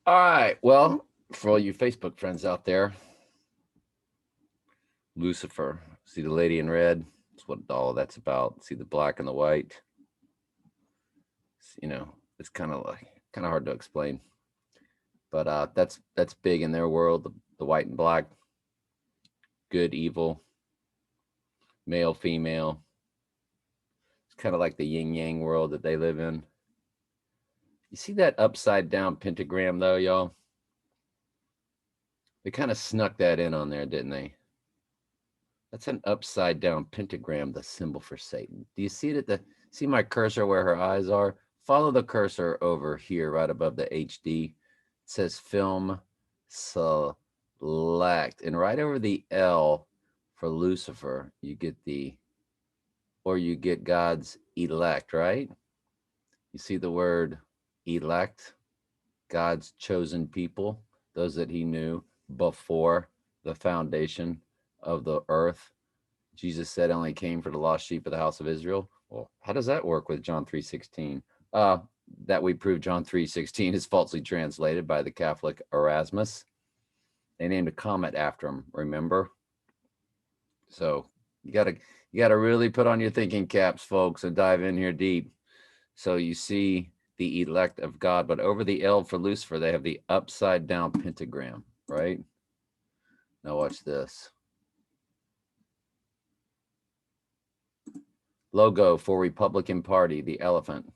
All right. Well, for all you Facebook friends out there, Lucifer. See the lady in red? That's what all that's about. See the black and the white? You know, it's kind of hard to explain. But that's big in their world, the white and black, good, evil, male, female. It's kind of like the yin yang world that they live in. You see that upside down pentagram though, y'all? They kind of snuck that in on there, didn't they? That's an upside down pentagram, the symbol for Satan. Do you see it at the see my cursor where her eyes are? Follow the cursor over here right above the HD. It says film select. And right over the L for Lucifer, you get you get God's elect, right? You see the word elect, God's chosen people, those that he knew before the foundation of the earth. Jesus said only came for the lost sheep of the house of Israel. Well, how does that work with John 3:16? That we prove John 3:16 is falsely translated by the Catholic Erasmus. They named a comet after him, remember? So you gotta really put on your thinking caps, folks, and dive in here deep. So you see the elect of God, but over the L for Lucifer, they have the upside down pentagram, right? Now watch this. Logo for Republican Party, the elephant.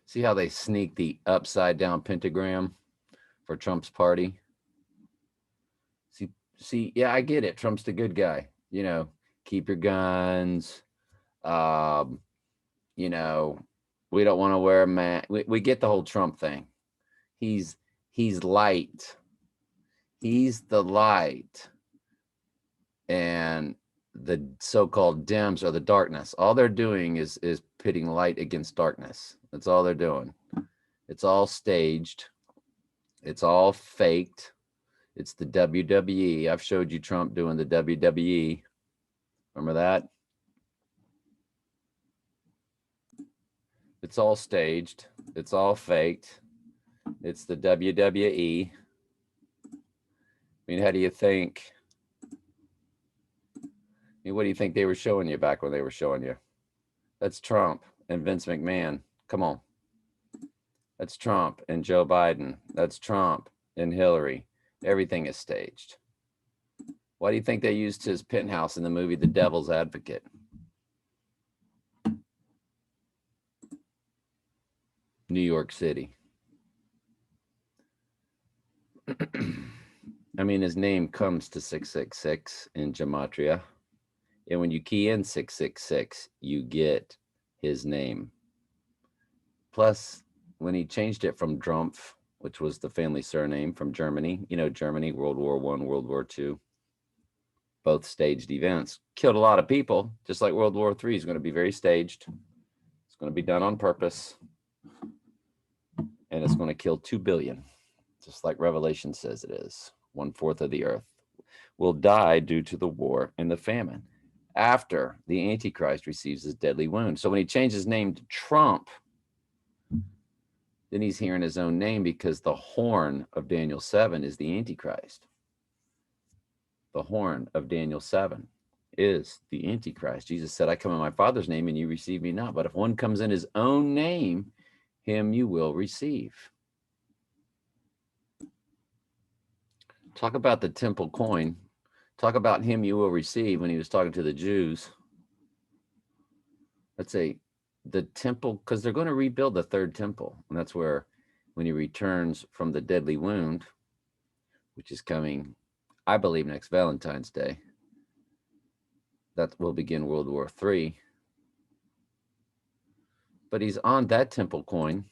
See how they sneak the upside down pentagram for Trump's party? See, yeah, I get it. Trump's the good guy. You know, keep your guns. Um, you know, we don't want to wear a mask. We get the whole Trump thing. He's light. He's the light. And the so-called Dems are the darkness. All they're doing is pitting light against darkness. That's all they're doing. It's all staged. It's all faked. It's the WWE. I've showed you Trump doing the WWE. Remember that? It's all staged. It's all faked. It's the WWE. I mean, how do you think? I mean, what do you think they were showing you back when they were showing you? That's Trump and Vince McMahon. Come on. That's Trump and Joe Biden. That's Trump and Hillary. Everything is staged. Why do you think they used his penthouse in the movie The Devil's Advocate? New York City. I mean, his name comes to 666 in Gematria. And when you key in 666, you get his name. Plus, when he changed it from Drumpf, which was the family surname from Germany, you know, Germany, World War I, World War II, both staged events, killed a lot of people, just like World War III is going to be very staged. It's going to be done on purpose. And it's going to kill 2 billion, just like Revelation says it is. 1/4 of the earth will die due to the war and the famine after the Antichrist receives his deadly wound. So when he changed his name to Trump, then he's hearing his own name because the horn of Daniel 7 is the Antichrist. The horn of Daniel 7 is the Antichrist. Jesus said, I come in my Father's name and you receive me not. But if one comes in his own name, him you will receive. Talk about the temple coin. Talk about him you will receive when he was talking to the Jews. Let's say the temple, because they're going to rebuild the third temple. And that's where, when he returns from the deadly wound, which is coming, I believe, next Valentine's Day, that will begin World War III. But he's on that temple coin.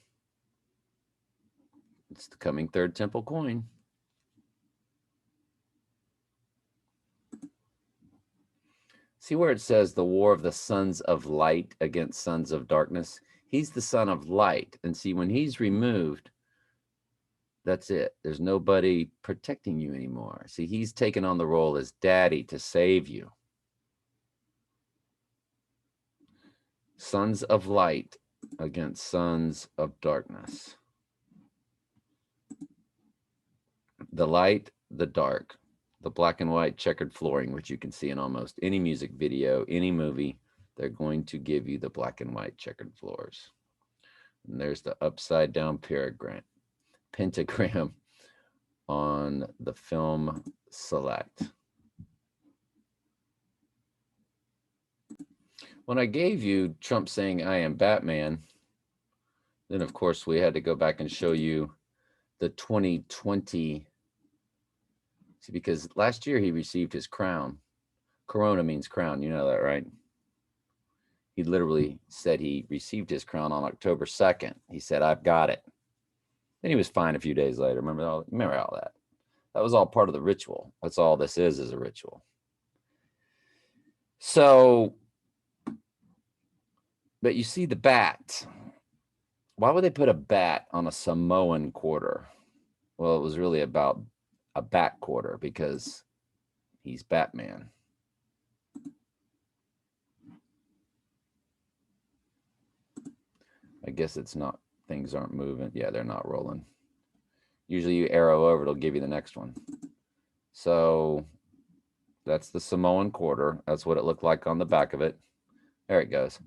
It's the coming third temple coin. See where it says the war of the sons of light against sons of darkness? He's the son of light. And see, when he's removed, that's it. There's nobody protecting you anymore. See, he's taken on the role as daddy to save you. Sons of light against sons of darkness. The light, the dark, the black and white checkered flooring, which you can see in almost any music video, any movie, they're going to give you the black and white checkered floors. And there's the upside down pentagram on the film Select. When I gave you Trump saying, "I am Batman," then of course we had to go back and show you the 2020. See, because last year he received his crown. Corona means crown. You know that, right? He literally said he received his crown on October 2nd. He said, "I've got it." Then he was fine a few days later. Remember all that? That was all part of the ritual. That's all this is a ritual. So, but you see the bat. Why would they put a bat on a Samoan quarter? Well, it was really about a bat quarter because he's Batman. I guess it's not, things aren't moving. Yeah, they're not rolling. Usually you arrow over, it'll give you the next one. So that's the Samoan quarter. That's what it looked like on the back of it. There it goes.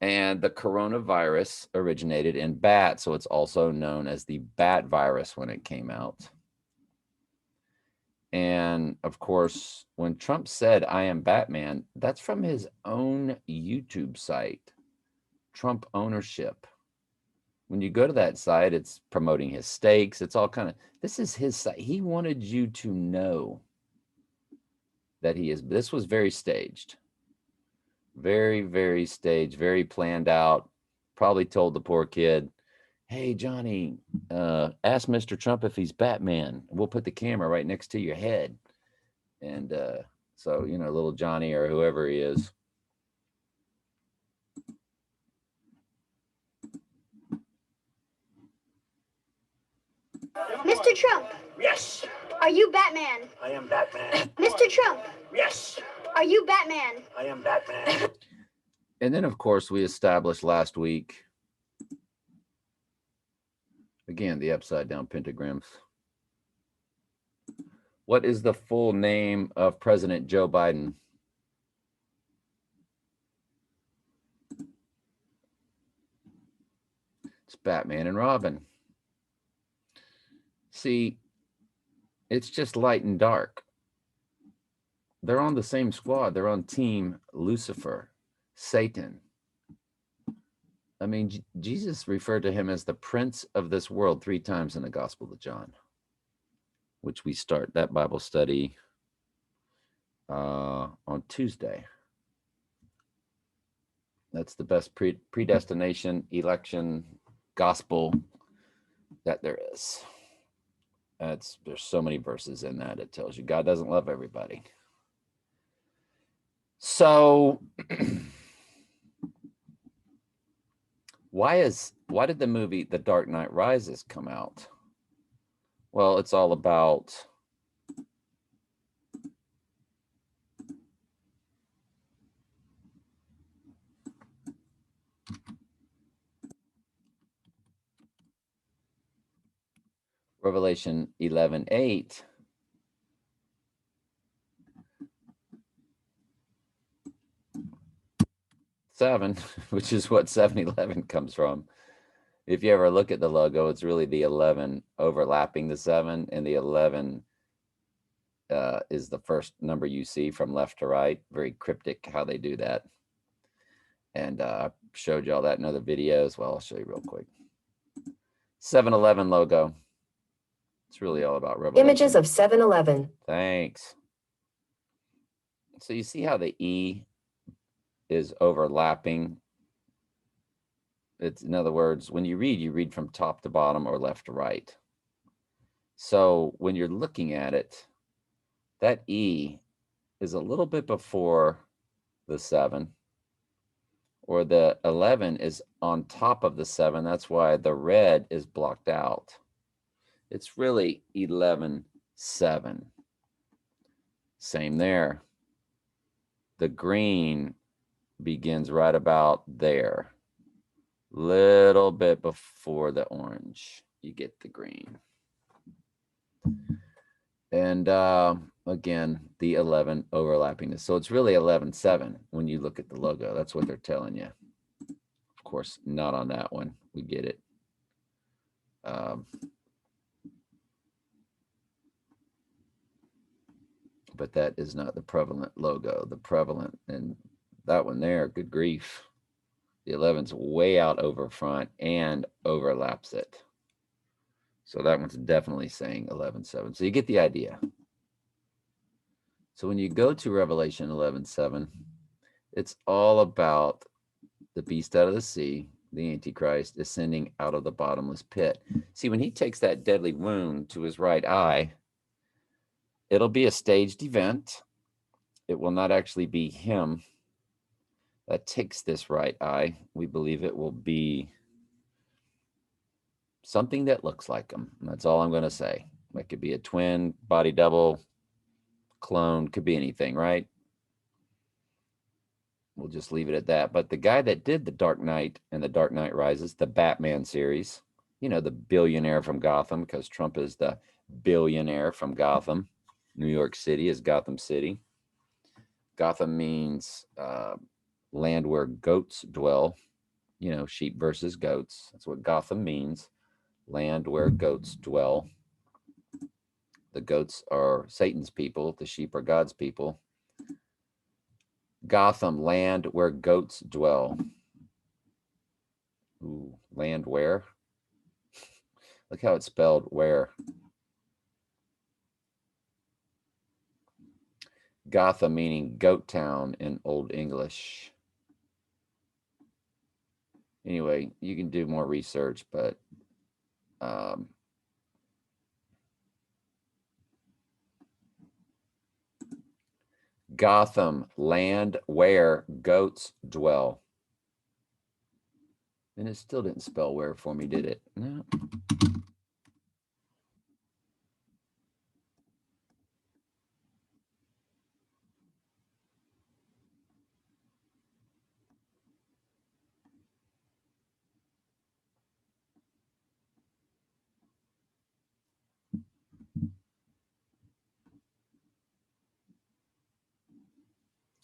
And the coronavirus originated in bats, so it's also known as the bat virus when it came out. And of course, when Trump said, "I am Batman," that's from his own YouTube site, Trump Ownership. When you go to that site, it's promoting his stakes. It's all kind of, this is his site. He wanted you to know that he is, this was very staged. Very, very staged, very planned out. Probably told the poor kid, "Hey, Johnny, ask Mr. Trump if he's Batman. We'll put the camera right next to your head." And so, you know, little Johnny or whoever he is. Mr. Trump. Yes. Are you Batman? I am Batman. Mr. Trump. Yes. Are you Batman? I am Batman. And then, of course, we established last week, again, the upside down pentagrams. What is the full name of President Joe Biden? It's Batman and Robin. See, it's just light and dark. They're on the same squad. They're on team Lucifer, Satan. I mean, Jesus referred to him as the prince of this world 3 times in the Gospel of John, which we start that Bible study on Tuesday. That's the best predestination, election, gospel that there is. There's so many verses in that. It tells you God doesn't love everybody. So why did the movie The Dark Knight Rises come out? Well, it's all about Revelation 11:8. Seven, which is what 7-Eleven comes from. If you ever look at the logo, it's really the 11 overlapping the 7, and the 11 is the first number you see from left to right. Very cryptic how they do that. And I showed you all that in other videos. Well, I'll show you real quick. 7-Eleven logo. It's really all about Revelation. Images of 7-Eleven. Thanks. So you see how the E is overlapping. It's, in other words, when you read from top to bottom or left to right. So when you're looking at it, that E is a little bit before the 7, or the 11 is on top of the 7. That's why the red is blocked out. It's really 11:7. Same there. The green begins right about there. Little bit before the orange, you get the green. And again, the 11 overlapping this. So it's really 11-7 when you look at the logo. That's what they're telling you. Of course, not on that one. We get it. But that is not the prevalent logo. The prevalent, and that one there, good grief. The 11's way out over front and overlaps it. So that one's definitely saying 11-7. So you get the idea. So when you go to Revelation 11-7, it's all about the beast out of the sea, the Antichrist, ascending out of the bottomless pit. See, when he takes that deadly wound to his right eye, it'll be a staged event. It will not actually be him that takes this right eye. We believe it will be something that looks like him. That's all I'm going to say. It could be a twin, body double, clone, could be anything, right? We'll just leave it at that. But the guy that did the Dark Knight and the Dark Knight Rises, the Batman series, you know, the billionaire from Gotham, because Trump is the billionaire from Gotham. New York City is Gotham City. Gotham means land where goats dwell, you know, sheep versus goats. That's what Gotham means, land where goats dwell. The goats are Satan's people. The sheep are God's people. Gotham, land where goats dwell. Ooh, land where? Look how it's spelled, where. Gotham meaning goat town in Old English. Anyway, you can do more research, but Gotham, land where goats dwell. And it still didn't spell where for me, did it? No.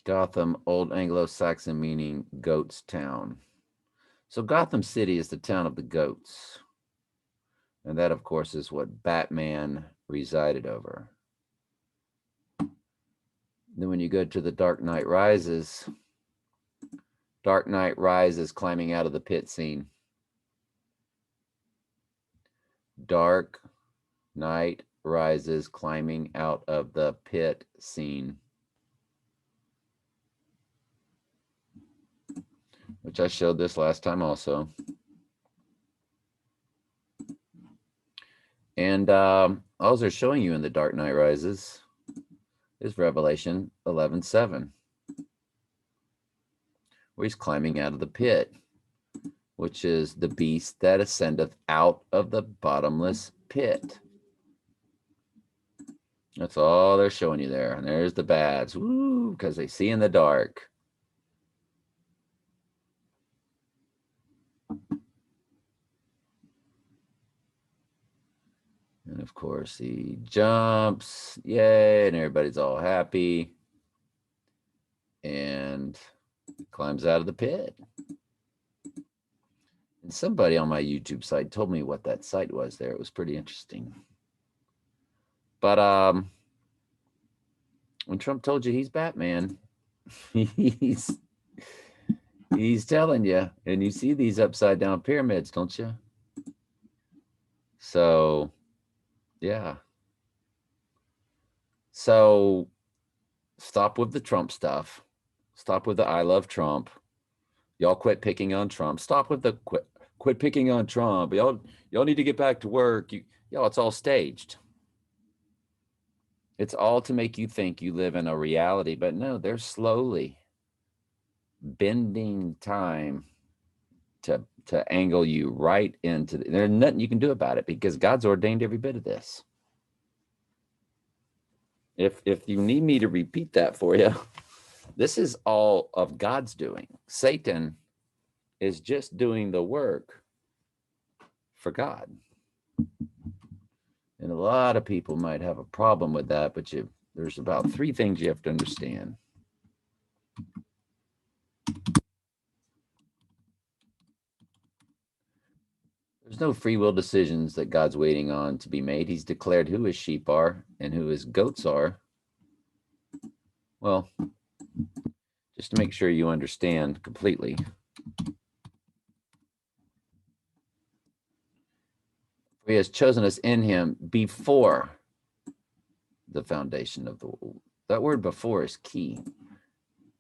Gotham, Old Anglo-Saxon meaning goats town. So Gotham City is the town of the goats. And that, of course, is what Batman resided over. Then when you go to the Dark Knight Rises climbing out of the pit scene. Dark Knight Rises climbing out of the pit scene. Which I showed this last time also. And all they're showing you in the Dark Knight Rises is Revelation 11:7, where he's climbing out of the pit, which is the beast that ascendeth out of the bottomless pit. That's all they're showing you there. And there's the bads, woo, because they see in the dark. And of course, he jumps, yay, and everybody's all happy. And climbs out of the pit. And somebody on my YouTube site told me what that site was there. It was pretty interesting. But when Trump told you he's Batman, he's telling you, and you see these upside down pyramids, don't you? So, yeah. So stop with the Trump stuff. Stop with the I love Trump. Y'all quit picking on Trump. Stop with the quit picking on Trump. Y'all need to get back to work. Y'all, it's all staged. It's all to make you think you live in a reality, but no, they're slowly bending time to angle you right into there's nothing you can do about it because God's ordained every bit of this. If you need me to repeat that for you, This is all of God's doing. Satan is just doing the work for God. And a lot of people might have a problem with that, but there's about 3 things you have to understand. There's no free will decisions that God's waiting on to be made. He's declared who his sheep are and who his goats are. Well, just to make sure you understand completely. He has chosen us in him before the foundation of the world. That word before is key.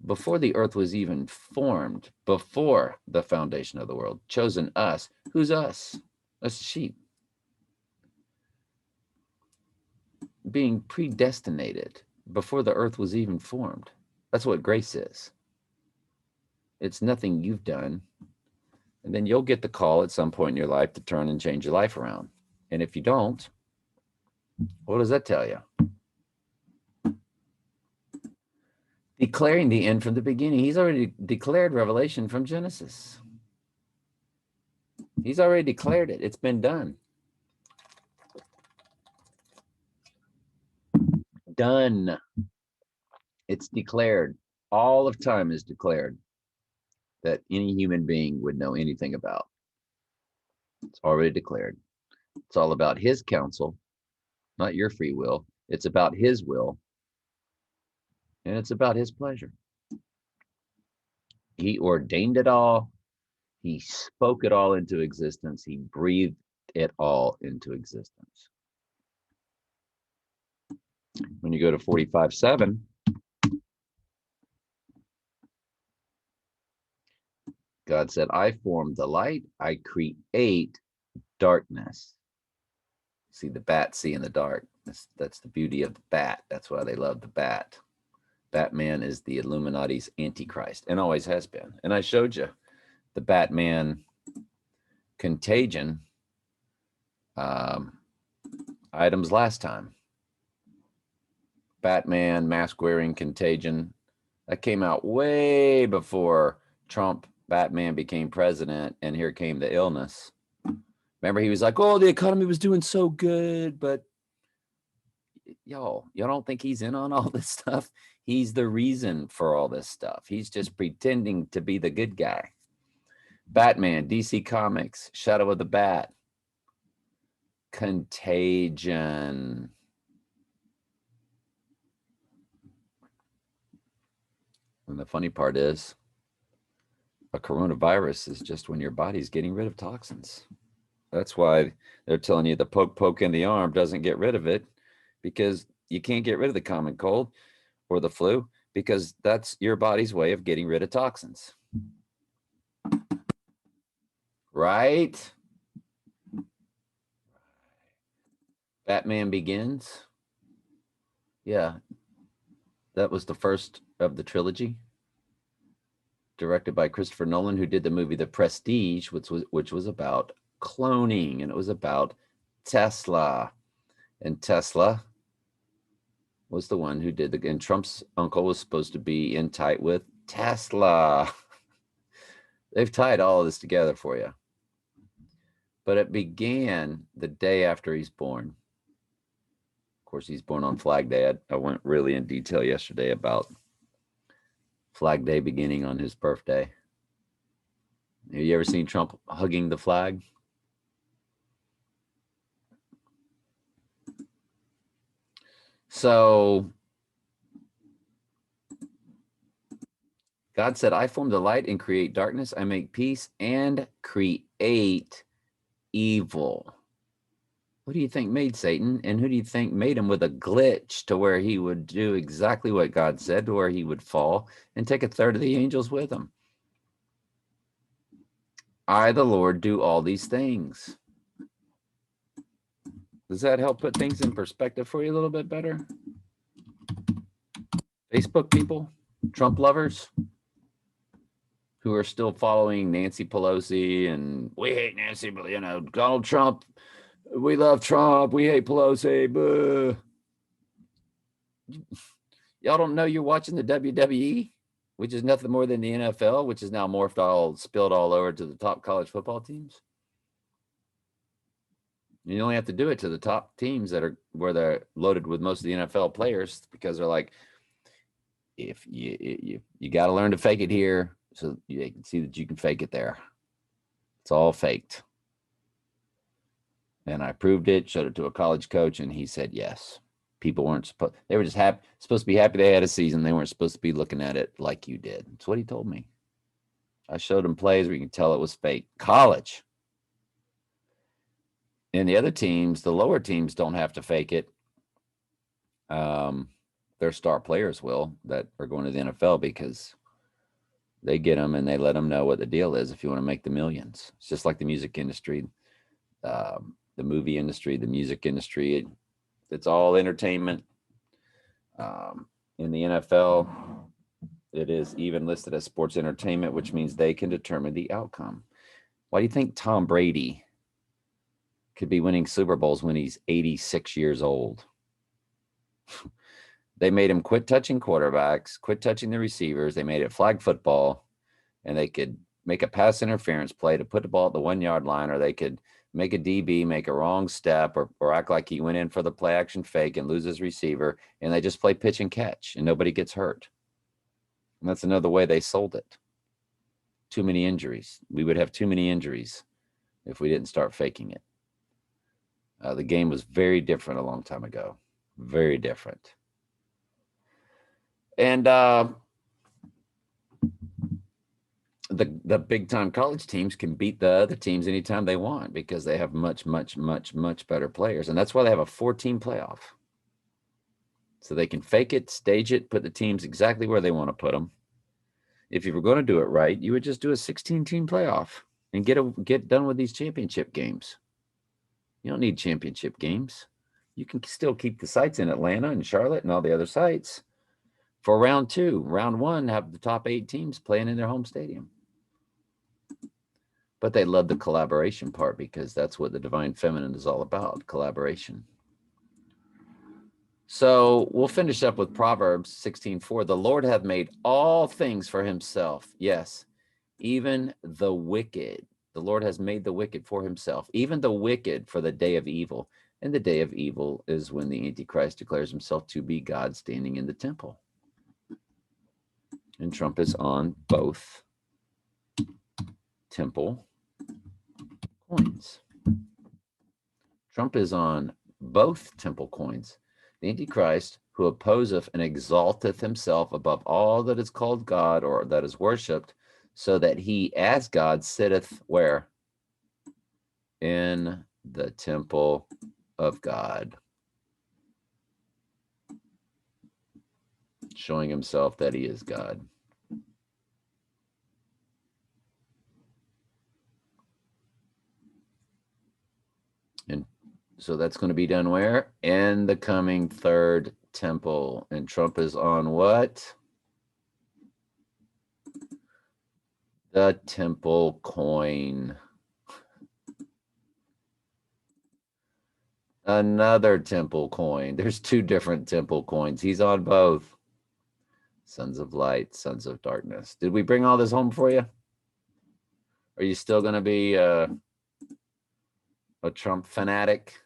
Before the earth was even formed, before the foundation of the world, chosen us. Who's us? Us sheep. Being predestinated before the earth was even formed. That's what grace is. It's nothing you've done. And then you'll get the call at some point in your life to turn and change your life around. And if you don't, what does that tell you? Declaring the end from the beginning. He's already declared Revelation from Genesis. He's already declared it. It's been done. Done. It's declared. All of time is declared that any human being would know anything about. It's already declared. It's all about his counsel, not your free will. It's about his will, and it's about his pleasure. He ordained it all. He spoke it all into existence. He breathed it all into existence. When you go to 45:7, God said, I form the light, I create darkness. See the bat, see in the dark. That's the beauty of the bat. That's why they love the bat. Batman is the Illuminati's Antichrist and always has been. And I showed you the Batman Contagion items last time. Batman mask wearing Contagion. That came out way before Trump Batman became president, and here came the illness. Remember, he was like, oh, the economy was doing so good, but y'all don't think he's in on all this stuff? He's the reason for all this stuff. He's just pretending to be the good guy. Batman, DC Comics, Shadow of the Bat, Contagion. And the funny part is, a coronavirus is just when your body's getting rid of toxins. That's why they're telling you the poke in the arm doesn't get rid of it, because you can't get rid of the common cold or the flu, because that's your body's way of getting rid of toxins. Right? Batman Begins. Yeah. That was the first of the trilogy, directed by Christopher Nolan, who did the movie The Prestige, which was about cloning, and it was about Tesla. And Tesla was the one who did and Trump's uncle was supposed to be in tight with Tesla. They've tied all of this together for you. But it began the day after he's born. Of course, he's born on Flag Day. I went really in detail yesterday about Flag Day beginning on his birthday. Have you ever seen Trump hugging the flag? So God said, I form the light and create darkness. I make peace and create evil. Who do you think made Satan? And who do you think made him with a glitch to where he would do exactly what God said, to where he would fall and take a third of the angels with him? I, the Lord, do all these things. Does that help put things in perspective for you a little bit better? Facebook people, Trump lovers, who are still following Nancy Pelosi, and we hate Nancy, but Donald Trump, we love Trump, we hate Pelosi. Boo. Y'all don't know you're watching the WWE? which is nothing more than the NFL, which is now spilled all over to the top college football teams. You only have to do it to the top teams that are where they're loaded with most of the NFL players, because they're like, if you got to learn to fake it here so they can see that you can fake it there. It's all faked. And I proved it, showed it to a college coach, and he said yes. People weren't supposed, they were just supposed to be happy they had a season. They weren't supposed to be looking at it like you did. That's what he told me. I showed him plays where you can tell it was fake. College. And the other teams, the lower teams, don't have to fake it. Their star players will, that are going to the NFL, because they get them and they let them know what the deal is if you want to make the millions. It's just like the music industry, the movie industry, the music industry. It's all entertainment. In the NFL, it is even listed as sports entertainment, which means they can determine the outcome. Why do you think Tom Brady could be winning Super Bowls when he's 86 years old? They made him quit touching quarterbacks, quit touching the receivers. They made it flag football, and they could make a pass interference play to put the ball at the 1 yard line, or they could make a DB make a wrong step, or act like he went in for the play action fake and lose his receiver, and they just play pitch and catch, and nobody gets hurt. And that's another way they sold it. Too many injuries. We would have too many injuries if we didn't start faking it. The game was very different a long time ago. Very different. And the big time college teams can beat the other teams anytime they want, because they have much, much, much, much better players. And that's why they have a 4-team playoff. So they can fake it, stage it, put the teams exactly where they want to put them. If you were going to do it right, you would just do a 16-team playoff and get done with these championship games. You don't need championship games. You can still keep the sites in Atlanta and Charlotte and all the other sites for round 2. Round 1, have the top 8 teams playing in their home stadium. But they love the collaboration part, because that's what the divine feminine is all about, collaboration. So we'll finish up with Proverbs 16:4. The Lord hath made all things for himself. Yes, even the wicked. The Lord has made the wicked for himself, even the wicked for the day of evil. And the day of evil is when the Antichrist declares himself to be God standing in the temple. And Trump is on both temple coins. Trump is on both temple coins. The Antichrist, who opposeth and exalteth himself above all that is called God or that is worshipped, so that he as God sitteth where? In the temple of God, showing himself that he is God. And so that's going to be done where? In the coming third temple. And Trump is on what? The temple coin. Another temple coin. There's 2 different temple coins. He's on both. Sons of light, sons of darkness. Did we bring all this home for you? Are you still going to be a Trump fanatic?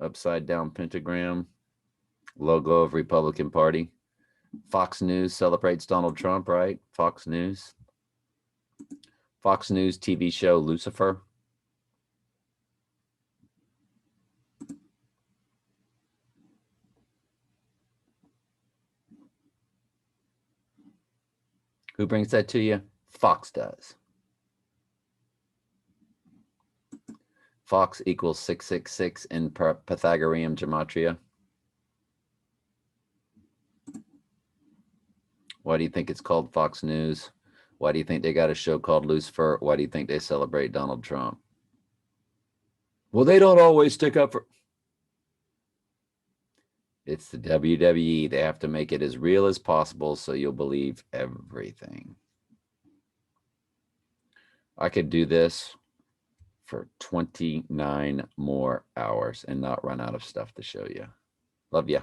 Upside down pentagram, logo of Republican Party. Fox News celebrates Donald Trump, right? Fox News. Fox News TV show Lucifer. Who brings that to you? Fox does. Fox equals 666 in Pythagorean gematria. Why do you think it's called Fox News? Why do you think they got a show called Lucifer? Why do you think they celebrate Donald Trump? Well, they don't always stick up for... It's the WWE. They have to make it as real as possible so you'll believe everything. I could do this for 29 more hours and not run out of stuff to show you. Love you.